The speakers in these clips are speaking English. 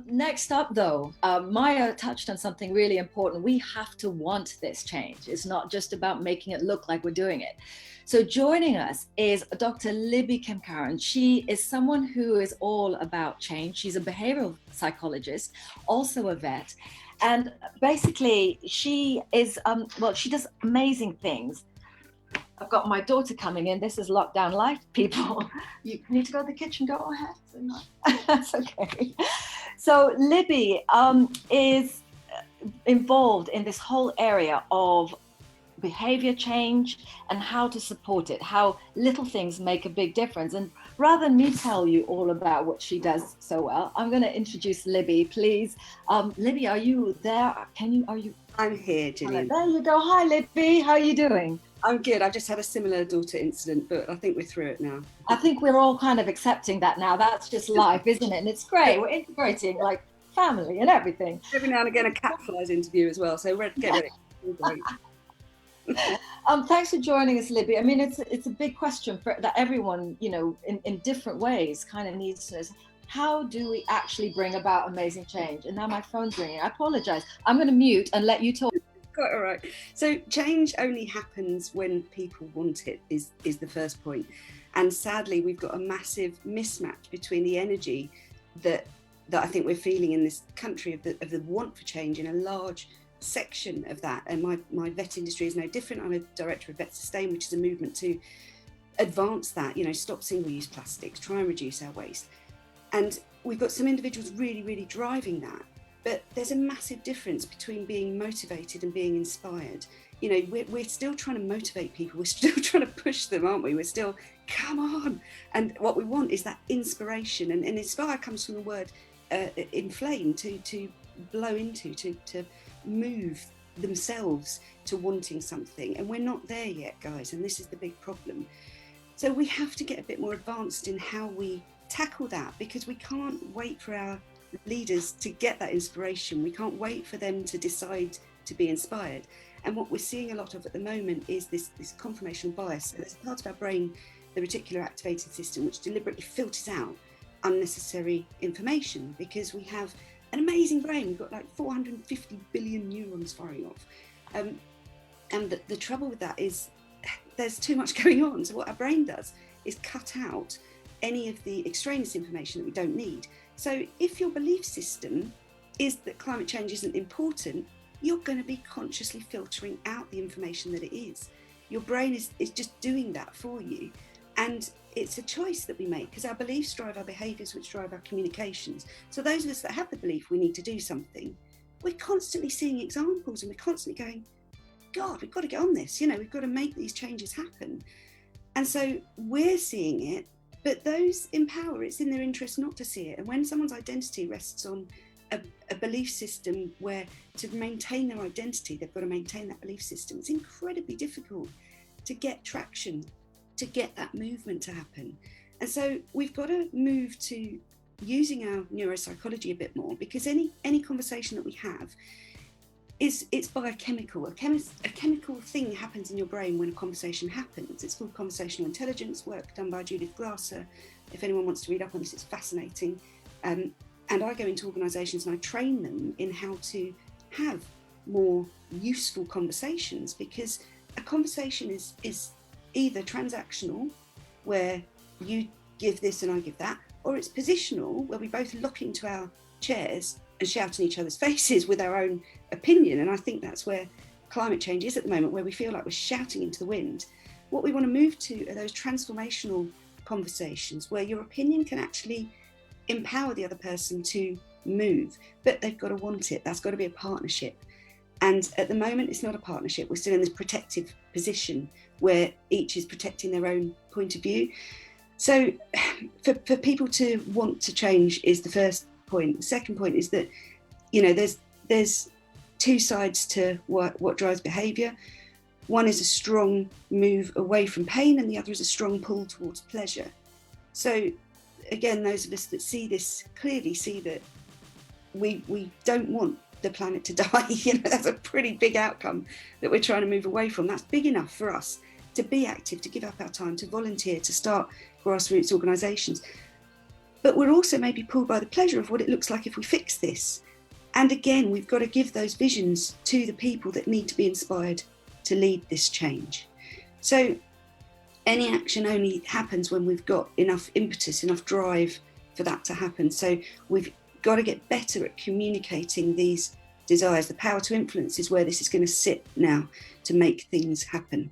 Next up, though, Maya touched on something really important. We have to want this change. It's not just about making it look like we're doing it. So joining us is Dr. Libby Kemkaran. She is someone who is all about change. She's a behavioral psychologist, also a vet. And basically, she is, she does amazing things. I've got my daughter coming in. This is lockdown life, people. You need to go to the kitchen, go ahead. That's okay. So Libby is involved in this whole area of behavior change and how to support it, how little things make a big difference. And rather than me tell you all about what she does so well, I'm going to introduce Libby, please. Libby, are you there? I'm here, Gillian. There you go. Hi, Libby. How are you doing? I'm good. I've just had a similar daughter incident, but I think we're through it now. I think we're all kind of accepting that now. That's just life, isn't it? And it's great. We're integrating like family and everything. Every now and again, a cat flies into view as well. So get ready. Thanks for joining us, Libby. I mean, it's a big question that everyone, in different ways kind of needs to know. How do we actually bring about amazing change? And now my phone's ringing. I apologize. I'm going to mute and let you talk. Quite all right. So change only happens when people want it is the first point. And sadly, we've got a massive mismatch between the energy that I think we're feeling in this country of the want for change in a large section of that. And my vet industry is no different. I'm a director of Vet Sustain, which is a movement to advance that, stop single-use plastics, try and reduce our waste. And we've got some individuals really, really driving that. But there's a massive difference between being motivated and being inspired. We're still trying to motivate people. We're still trying to push them, aren't we? We're still, come on. And what we want is that inspiration. And inspire comes from the word inflame, to blow into, to move themselves to wanting something. And we're not there yet, guys. And this is the big problem. So we have to get a bit more advanced in how we tackle that, because we can't wait for our leaders to get that inspiration. We can't wait for them to decide to be inspired. And what we're seeing a lot of at the moment is this confirmational bias. So there's a part of our brain, the reticular activating system, which deliberately filters out unnecessary information, because we have an amazing brain. We've got like 450 billion neurons firing off. And the trouble with that is there's too much going on. So what our brain does is cut out any of the extraneous information that we don't need. So if your belief system is that climate change isn't important, you're going to be consciously filtering out the information that it is. Your brain is just doing that for you. And it's a choice that we make, because our beliefs drive our behaviours, which drive our communications. So those of us that have the belief we need to do something, we're constantly seeing examples and we're constantly going, God, we've got to get on this. We've got to make these changes happen. And so we're seeing it. But those in power, it's in their interest not to see it. And when someone's identity rests on a belief system where to maintain their identity, they've got to maintain that belief system, it's incredibly difficult to get traction, to get that movement to happen. And so we've got to move to using our neuropsychology a bit more, because any conversation that we have, it's biochemical. A chemical thing happens in your brain when a conversation happens. It's called conversational intelligence, work done by Judith Glasser. If anyone wants to read up on this, it's fascinating. And I go into organisations and I train them in how to have more useful conversations, because a conversation is either transactional, where you give this and I give that, or it's positional, where we both lock into our chairs and shout in each other's faces with our own opinion. And I think that's where climate change is at the moment, where we feel like we're shouting into the wind. What we want to move to are those transformational conversations where your opinion can actually empower the other person to move, but they've got to want it. That's got to be a partnership. And at the moment, it's not a partnership. We're still in this protective position where each is protecting their own point of view. So for people to want to change is the first point. The second point is that, there's two sides to what drives behaviour. One is a strong move away from pain, and the other is a strong pull towards pleasure. So again, those of us that see this clearly see that we don't want the planet to die. That's a pretty big outcome that we're trying to move away from. That's big enough for us to be active, to give up our time, to volunteer, to start grassroots organisations. but we're also maybe pulled by the pleasure of what it looks like if we fix this. And again, we've got to give those visions to the people that need to be inspired to lead this change. So any action only happens when we've got enough impetus, enough drive for that to happen. So we've got to get better at communicating these desires. The power to influence is where this is going to sit now to make things happen.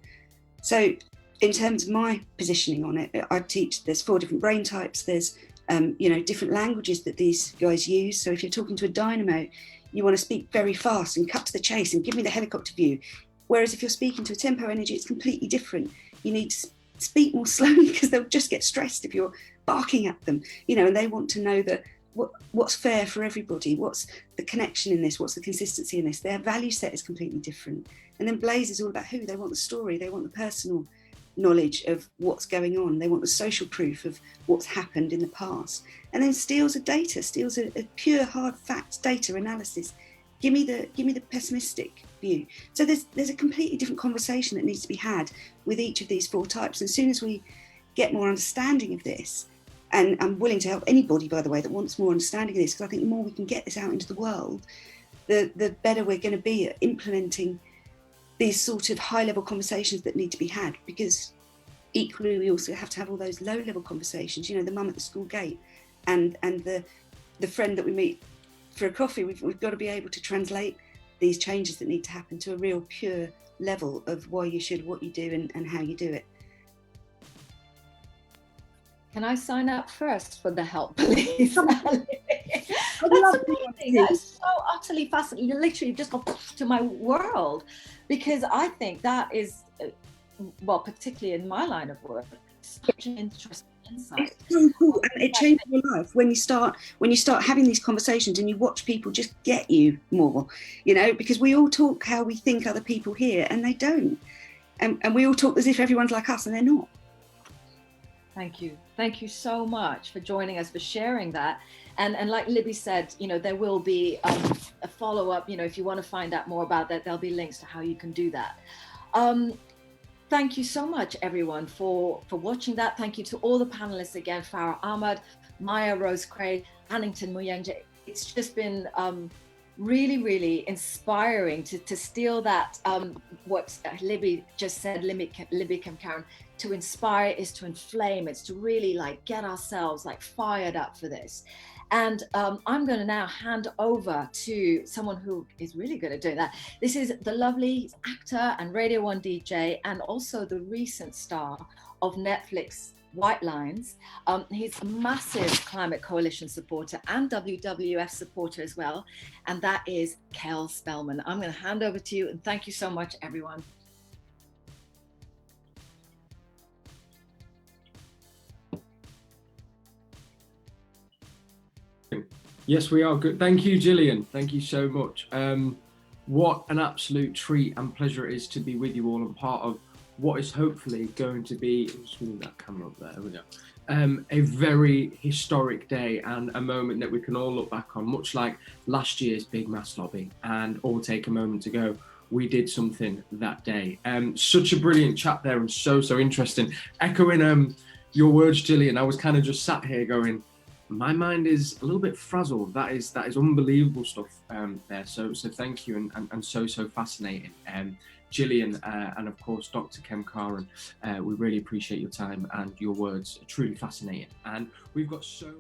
So in terms of my positioning on it, I teach, there's 4 different brain types. There's different languages that these guys use. So if you're talking to a dynamo, you want to speak very fast and cut to the chase and give me the helicopter view. Whereas if you're speaking to a tempo energy, it's completely different. You need to speak more slowly because they'll just get stressed if you're barking at them, and they want to know that what's fair for everybody, what's the connection in this, what's the consistency in this. Their value set is completely different. And then Blaze is all about who. They want the story, they want the personal knowledge of what's going on, they want the social proof of what's happened in the past. And then Steele's a data, Steele's a pure hard facts data analysis. Give me the pessimistic view. So there's a completely different conversation that needs to be had with each of these 4 types. And as soon as we get more understanding of this, and I'm willing to help anybody, by the way, that wants more understanding of this, because I think the more we can get this out into the world, the better we're going to be at implementing these sort of high-level conversations that need to be had. Because equally, we also have to have all those low-level conversations. The mum at the school gate, and the friend that we meet for a coffee. We've got to be able to translate these changes that need to happen to a real pure level of why you should, what you do, and how you do it. Can I sign up first for the help, please? That's amazing. That's so utterly fascinating. You literally just go to my world, because I think that is, well, particularly in my line of work, such an interesting insight. It's so cool, and it changes your life when you start having these conversations and you watch people just get you more, because we all talk how we think other people hear, and they don't, and we all talk as if everyone's like us, and they're not. Thank you so much for joining us, for sharing that. And like Libby said, there will be a follow-up. If you want to find out more about that, there'll be links to how you can do that. Thank you so much, everyone, for watching that. Thank you to all the panelists again, Farah Ahmad, Maya Rose Craig, Annington Muyengje. It's just been really, really inspiring to steal that, what Libby just said, Libby Kemkaran, to inspire is to inflame. It's to really get ourselves fired up for this. And I'm going to now hand over to someone who is really good at doing that. This is the lovely actor and Radio 1 DJ, and also the recent star of Netflix White Lines. He's a massive Climate Coalition supporter and WWF supporter as well. And that is Kel Spellman. I'm going to hand over to you, and thank you so much, everyone. Yes, we are good. Thank you, Gillian. Thank you so much. What an absolute treat and pleasure it is to be with you all and part of what is hopefully going to be, just move that camera up there, we go, a very historic day and a moment that we can all look back on, much like last year's big mass lobby, and all take a moment to go, we did something that day. Such a brilliant chat there, and so interesting. Echoing your words, Gillian, I was kind of just sat here going, my mind is a little bit frazzled. That is unbelievable stuff there. So thank you, and so fascinating. Gillian, and of course Dr. Kemkaran, we really appreciate your time, and your words are truly fascinating. And we've got so